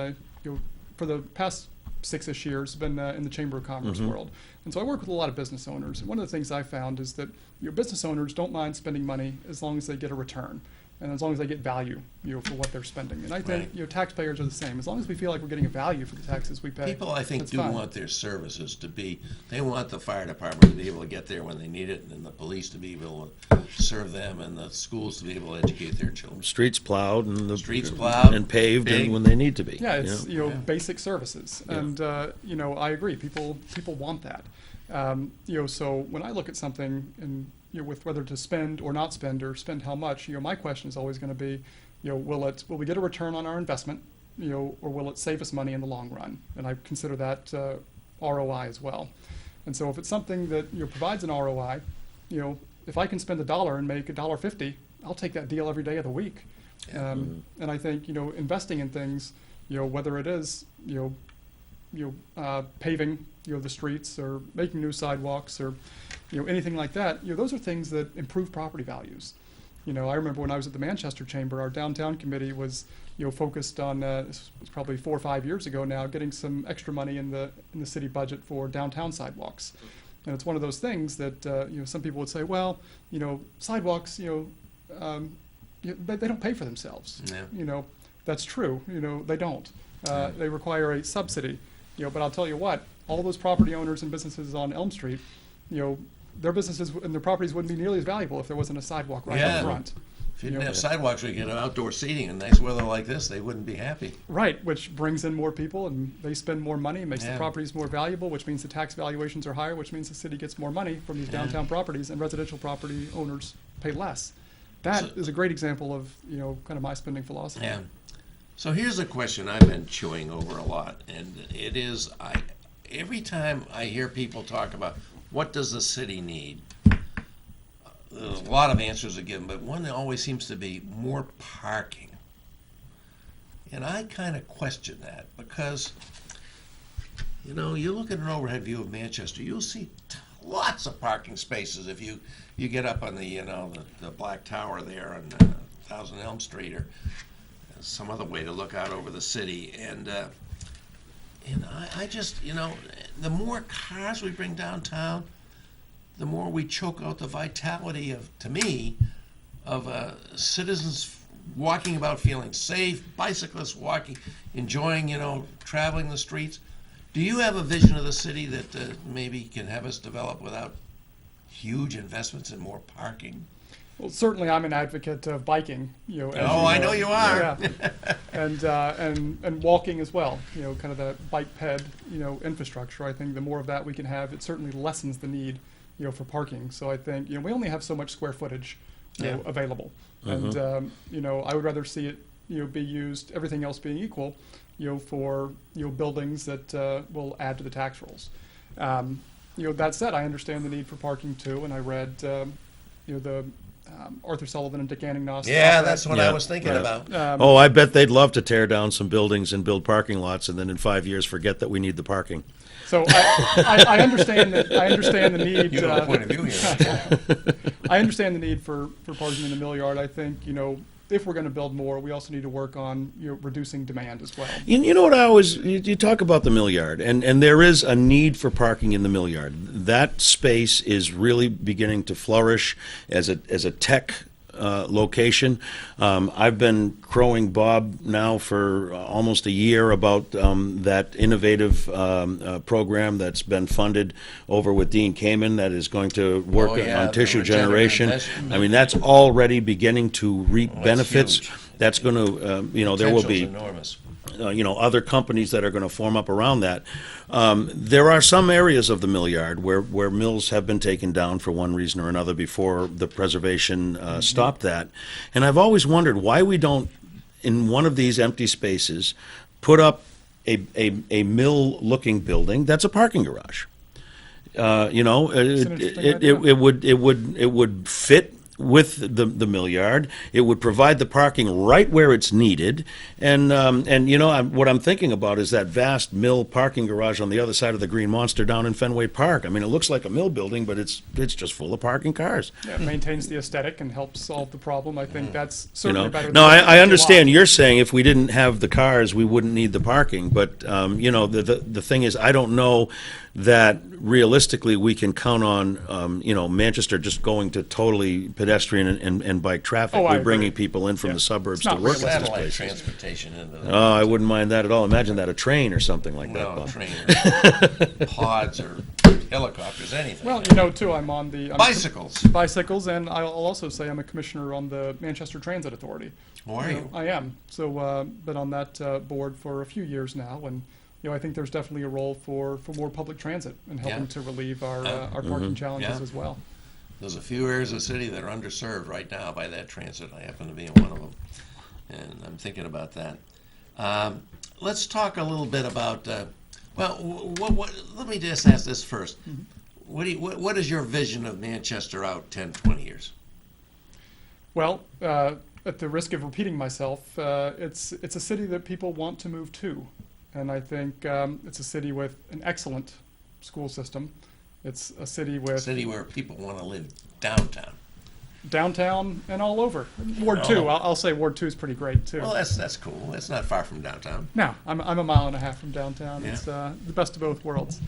for the past 6-ish years, been in the Chamber of Commerce world. And so I work with a lot of business owners. And one of the things I found is that business owners don't mind spending money as long as they get a return and as long as they get value, for what they're spending. And I think, Right. Taxpayers are the same. As long as we feel like we're getting a value for the taxes we pay. People, I think, that's do fine. want their services to be, they want the fire department to be able to get there when they need it, and then the police to be able to serve them, and the schools to be able to educate their children. Streets plowed and the. Streets plowed, And paved big. and when they need to be. Yeah, it's Yeah. basic services, and I agree. People want that. So when I look at something and with whether to spend or not spend or spend how much, my question is always going to be, will we get a return on our investment, or will it save us money in the long run? And I consider that ROI as well. And so if it's something that provides an ROI, if I can spend $1 and make $1.50, I'll take that deal every day of the week. And I think investing in things, whether it is paving the streets or making new sidewalks or anything like that, those are things that improve property values. I remember when I was at the Manchester Chamber, our downtown committee was focused on this was probably 4 or 5 years ago now, getting some extra money in the city budget for downtown sidewalks. And it's one of those things that some people would say, well, sidewalks they don't pay for themselves. Yeah. That's true. They don't. They require a subsidy. But I'll tell you what, all those property owners and businesses on Elm Street, their businesses and their properties wouldn't be nearly as valuable if there wasn't a sidewalk right Yeah. up front. If you didn't Yeah. have sidewalks, we get outdoor seating in nice weather like this, they wouldn't be happy. Right, which brings in more people and they spend more money, makes the Yeah. properties more valuable, which means the tax valuations are higher, which means the city gets more money from these Yeah. downtown properties and residential property owners pay less. That is a great example of, kind of my spending philosophy. Yeah. So here's a question I've been chewing over a lot, and it is, every time I hear people talk about what does the city need, there's a lot of answers are given, but one that always seems to be more parking. And I kind of question that because, you look at an overhead view of Manchester, you'll see lots of parking spaces if you get up on the Black Tower there on 1000 Elm Street or some other way to look out over the city. And I just, the more cars we bring downtown, the more we choke out the vitality of citizens walking about feeling safe, bicyclists walking, enjoying, traveling the streets. Do you have a vision of the city that maybe can have us develop without huge investments in more parking? Well, certainly I'm an advocate of biking, as I know you are. Yeah. And walking as well, kind of the bike ped, infrastructure. I think the more of that we can have, it certainly lessens the need, for parking. So I think, we only have so much square footage, available. And, I would rather see it, be used, everything else being equal, for, buildings that will add to the tax rolls. That said, I understand the need for parking too, and I read, the Arthur Sullivan and Dick Anningnos. Yeah, that's what I Yeah. was thinking about. Oh, I bet they'd love to tear down some buildings and build parking lots and then in 5 years forget that we need the parking. So I understand that. I understand the need. You have a point of view here. I understand the need for parking in the mill yard. I think if we're going to build more, we also need to work on reducing demand as well. You know what I always, you talk about the mill yard, and there is a need for parking in the mill yard. That space is really beginning to flourish as a tech location. I've been crowing Bob now for almost a year about that innovative program that's been funded over with Dean Kamen that is going to work yeah, on the tissue regenerative generation. medicine. I mean, that's already beginning to reap benefits. huge. That's going to, there will be Potential's enormous. other companies that are going to form up around that. There are some areas of the mill yard where mills have been taken down for one reason or another before the preservation stopped that. And I've always wondered why we don't, in one of these empty spaces, put up a mill-looking building that's a parking garage. an interesting idea. It would fit with the mill yard. It would provide the parking right where it's needed. And you know, what I'm thinking about is that vast mill parking garage on the other side of the Green Monster down in Fenway Park. I mean, it looks like a mill building, but it's just full of parking cars. Yeah, it maintains the aesthetic and helps solve the problem. I think that's You certainly know, better than. no, what I we understand. do. You're saying if we didn't have the cars, we wouldn't need the parking. But you know, the thing is, I don't know that realistically we can count on you know, Manchester just going to totally pedestrian and bike traffic. Oh, I We're bringing agree. people in from Yeah. the suburbs It's to not work at these Satellite places. transportation into the. Oh, I wouldn't mind that at all. Imagine that, a train or something like that. No, Bob. train, pods, or helicopters, anything. Well, you know, too, I'm on the. I'm Bicycles. Bicycles, and I'll also say I'm a commissioner on the Manchester Transit Authority. How are you? I am. So, been on that board for a few years now, and you know, I think there's definitely a role for more public transit and helping Yeah. to relieve our parking challenges Yeah. as well. There's a few areas of the city that are underserved right now by that transit. I happen to be in one of them, and I'm thinking about that. Let's talk a little bit about. Well, let me just ask this first. What is your vision of Manchester out 10, 20 years? Well, at the risk of repeating myself, it's a city that people want to move to, and I think it's a city with an excellent school system. It's a city A with city where people want to live downtown. downtown and all over. Ward 2, I'll say Ward 2 is pretty great too. Well, that's cool. That's not far from downtown. No, I'm a mile and a half from downtown. Yeah. It's the best of both worlds.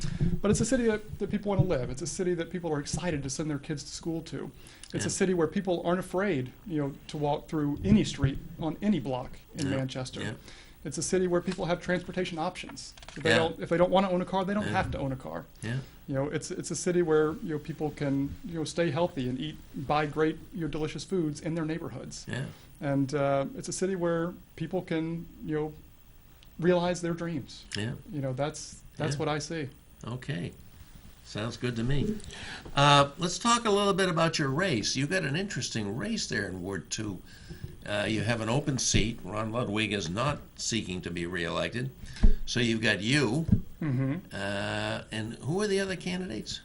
But it's a city that people want to live. It's a city that people are excited to send their kids to school to. It's Yeah. a city where people aren't afraid, you know, to walk through any street on any block in Yeah. Manchester. Yeah. It's a city where people have transportation options. Yeah. If they don't want to own a car, they don't Yeah. have to own a car. Yeah. You know, it's a city where you know people can stay healthy and buy great delicious foods in their neighborhoods. Yeah. And it's a city where people can realize their dreams. Yeah. You know, that's Yeah. what I see. Okay. Sounds good to me. Let's talk a little bit about your race. You've got an interesting race there in Ward 2. You have an open seat. Ron Ludwig is not seeking to be reelected. So you've got you. Mm-hmm. And who are the other candidates?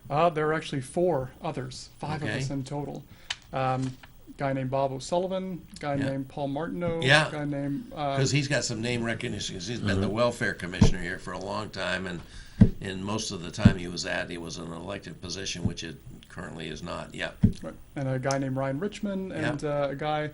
There are actually 4 others, 5 Okay. of us in total. Guy named Bob O'Sullivan, guy Yeah. named Paul Martineau, Yeah. guy named Because he's got some name recognition. 'Cause he's been the welfare commissioner here for a long time, and most of the time he was in an elected position, which it currently is not. Yeah. and a guy named Ryan Richmond, and a guy.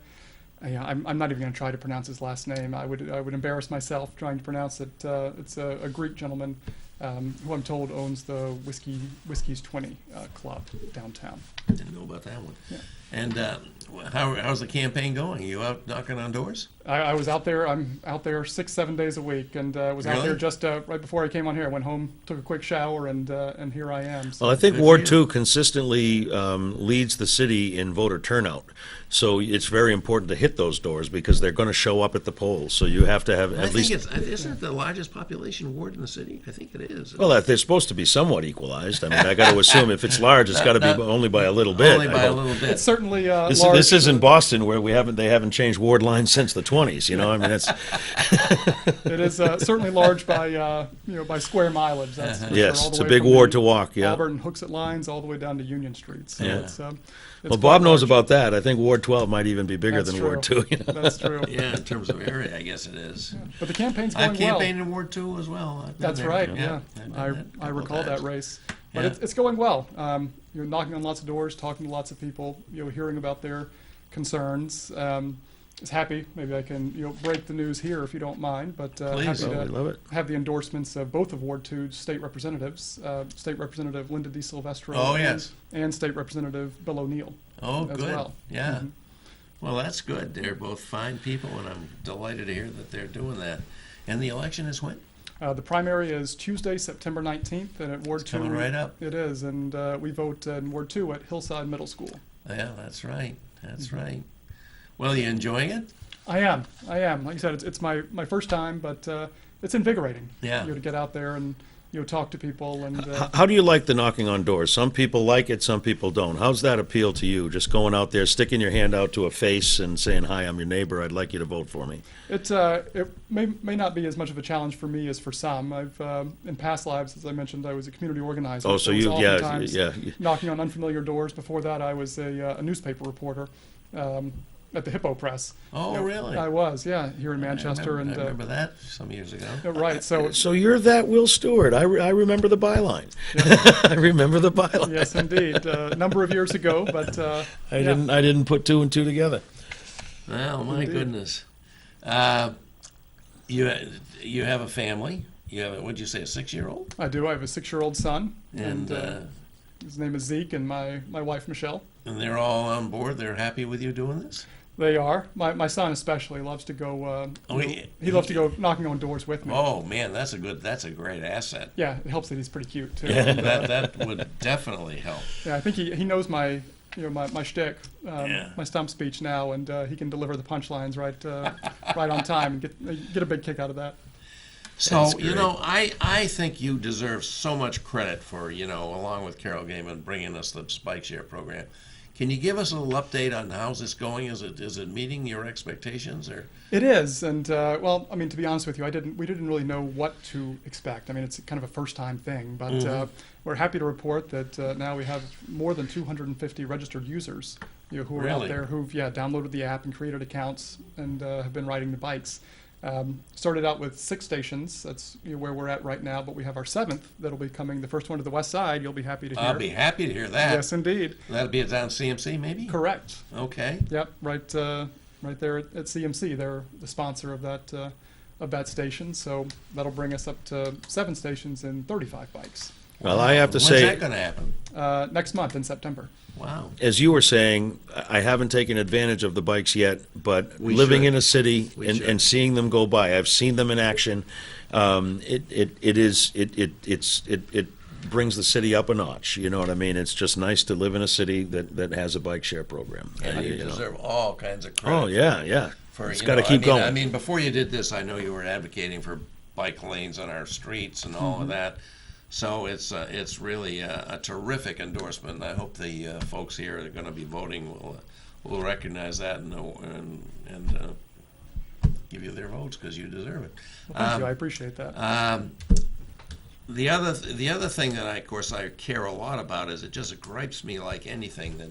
Yeah, I'm not even going to try to pronounce his last name. I would embarrass myself trying to pronounce it. It's a Greek gentleman who I'm told owns the Whiskey's 20 club downtown. Didn't know about that one. Yeah. And how's the campaign going? Are you out knocking on doors? I was out there. I'm out there 6-7 days a week, and was out Really? there just right before I came on here. I went home, took a quick shower, and here I am. So. Well, I think Good for Ward you. 2 consistently leads the city in voter turnout. So it's very important to hit those doors because they're going to show up at the polls. So you have to have I at least. think isn't it the largest population ward in the city? I think it is. Well, they're supposed to be somewhat equalized. I mean, I got to assume if it's large, it's got to be only by a little bit. Only by a little bit. It's certainly This, large. this isn't Boston where they haven't changed ward lines since the 20s. You know, I mean, it's It is certainly large by by square mileage. That's for yes, sure, all the it's a way big from ward the to walk. Yeah. Auburn Hooksett lines all the way down to Union Street. So Yeah. it's Well, quite Bob knows large. about that. I think Ward 12 might even be bigger That's than Ward 2. true. You know? That's true. Yeah, in terms of area, I guess it is. But the campaign's I've going well. campaigned in Ward 2 as well. I've been That's there. right. Yeah, I've been I there a couple recall that times. race. But Yeah. it's going well. You're knocking on lots of doors, talking to lots of people. Hearing about their concerns. Is happy. Maybe I can break the news here if you don't mind. But Please. happy Oh, to we love it. have the endorsements of both of Ward 2's state representatives, State Representative Linda DeSilvestro Oh, yes. and State Representative Bill O'Neill. Oh, as good. well. Yeah. Mhm. Well, that's good. They're both fine people, and I'm delighted to hear that they're doing that. And the election is when? The primary is Tuesday, September 19th, and at Ward It's 2. coming right up. It is, and we vote in Ward 2 at Hillside Middle School. Yeah, that's right. That's Mm-hmm. right. Well, you enjoying it? I am. Like I said, it's my first time, but it's invigorating. Yeah. To get out there and talk to people and. How do you like the knocking on doors? Some people like it, some people don't. How's that appeal to you? Just going out there, sticking your hand out to a face and saying, "Hi, I'm your neighbor. I'd like you to vote for me." It may not be as much of a challenge for me as for some. I've in past lives, as I mentioned, I was a community organizer. Oh, so it was you, oftentimes yeah. knocking on unfamiliar doors. Before that, I was a newspaper reporter at the Hippo Press. Oh, really? I was, yeah, here in Manchester. I remember that some years ago. Right, so So you're that Will Stewart. I remember the byline. I remember the byline. yes, indeed, a number of years ago, but I didn't put two and two together. Well, my Indeed. goodness. You have a family. You have, what'd you say, a 6-year-old? I do. I have a 6-year-old son, And his name is Zeke, and my wife Michelle. and they're all on board. They're happy with you doing this? They are. My son especially loves to go. Oh, he loves to go knocking on doors with me. Oh man, that's a great asset. Yeah, it helps that he's pretty cute too. That would definitely help. Yeah, I think he knows my my shtick, Yeah. my stump speech now, and he can deliver the punchlines right on time and get a big kick out of that. So, That's great. I think you deserve so much credit for, along with Carol Gaiman, bringing us the Spike Share program. Can you give us a little update on how's this going? Is it meeting your expectations, or? It is, and well, I mean, to be honest with you, we didn't really know what to expect. I mean, it's kind of a first-time thing, but we're happy to report that now we have more than 250 registered users, who are Really? out there who've downloaded the app and created accounts and have been riding the bikes. Started out with 6 stations. That's where we're at right now, but we have our 7th that'll be coming. The first one to the west side. You'll be happy to hear. I'll be happy to hear that. Yes, indeed. That'll be down CMC, maybe? Correct. Okay. Yep. Right there at CMC. They're the sponsor of that station. So that'll bring us up to 7 stations and 35 bikes. Well, I have to When's say, that going to happen? Next month in September. Wow. as you were saying, I haven't taken advantage of the bikes yet, but We living should. in a city We and, should. and seeing them go by, I've seen them in action. It brings the city up a notch. You know what I mean? It's just nice to live in a city that has a bike share program. And you know. deserve all kinds of credit. Oh yeah. For, It's you got to know, keep going. I mean, before you did this, I know you were advocating for bike lanes on our streets and all of that. So it's really a terrific endorsement. I hope the folks here that are going to be voting will recognize that and give you their votes because you deserve it. Well, thank you. I appreciate that. The other thing that I care a lot about is it just gripes me like anything that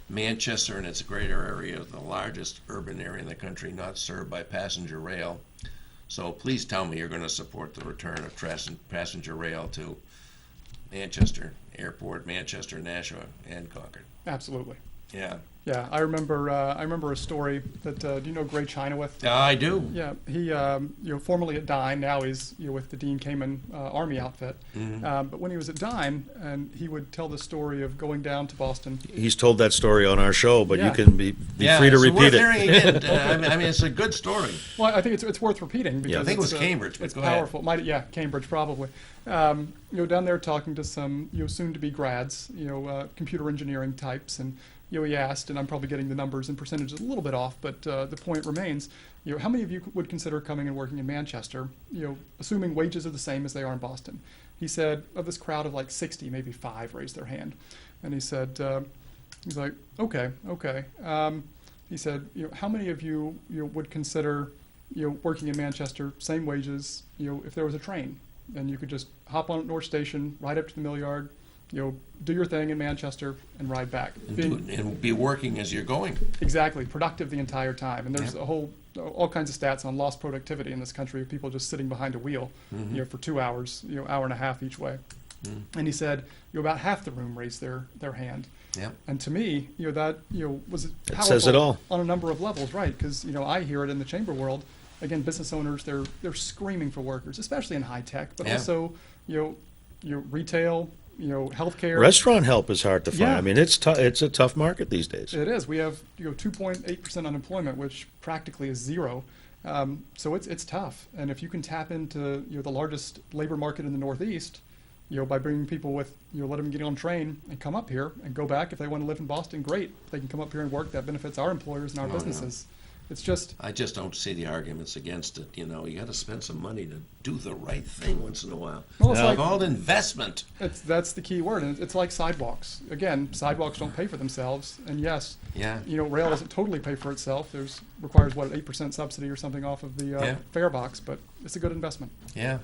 Manchester and its greater area is the largest urban area in the country not served by passenger rail. So please tell me you're going to support the return of passenger rail to Manchester Airport, Manchester, Nashua, and Concord. Absolutely. Yeah, Yeah, I remember a story that do you know Gray Chenoweth? I do. Yeah, he formerly at Dine, now he's with the Dean Kamen Army outfit. But when he was at Dine, and he would tell the story of going down to Boston. He's told that story on our show, but you Yeah. can be Yeah, free to so repeat we're it. hearing again. I mean, it's a good story. Well, I think it's worth repeating because I think it was it's, Cambridge, but It's go ahead. powerful. Cambridge probably. Down there talking to some soon-to-be grads, computer engineering types, and he asked, and I'm probably getting the numbers and percentages a little bit off, but the point remains, how many of you would consider coming and working in Manchester, assuming wages are the same as they are in Boston? He said, of this crowd of like 60, maybe 5 raised their hand, and he said, he's like, okay. He said, how many of you, would consider, working in Manchester, same wages, if there was a train, and you could just hop on at North Station, ride up to the mill yard, do your thing in Manchester and ride back. And be working as you're going. Exactly, productive the entire time. And there's all kinds of stats on lost productivity in this country of people just sitting behind a wheel, for 2 hours, hour and a half each way. And he said, about half the room raised their hand. Yep. And to me, that was powerful says it all. on a number of levels, right? Because I hear it in the chamber world. Again, business owners they're screaming for workers, especially in high tech, but Yeah. also retail, healthcare. Restaurant help is hard to find. Yeah. I mean, it's a tough market these days. It is. We have 2.8% unemployment, which practically is zero. So it's tough. And if you can tap into the largest labor market in the Northeast, by bringing people with let them get on train and come up here and go back if they want to live in Boston, great. If they can come up here and work, that benefits our employers and our businesses. It's just, I just don't see the arguments against it. You know, you got to spend some money to do the right thing once in a while. Well, it's It's like- called investment. that's the key word, and it's like sidewalks. Again, sidewalks don't pay for themselves, and yes, Yeah. you know, rail doesn't totally pay for itself. Requires what, an 8% subsidy or something off of the Yeah. fare box, but it's a good investment. Yeah.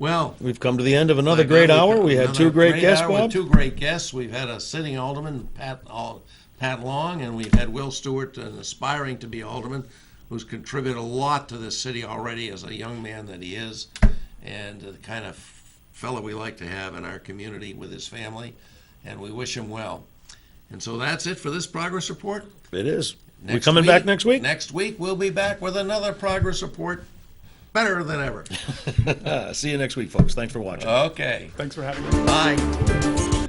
Well, We've come to the end of another my great God, hour. we've We had another two great guests, hour with Bob. two great guests. We've had a sitting alderman, Pat Long, and we've had Will Stewart, an aspiring to be alderman, who's contributed a lot to this city already as a young man that he is, and the kind of fellow we like to have in our community with his family, and we wish him well. And so that's it for this progress report. It is. We Next coming week- back next week? Next week, we'll be back with another progress report, better than ever. See you next week, folks. Thanks for watching. Okay, Thanks for having me. bye.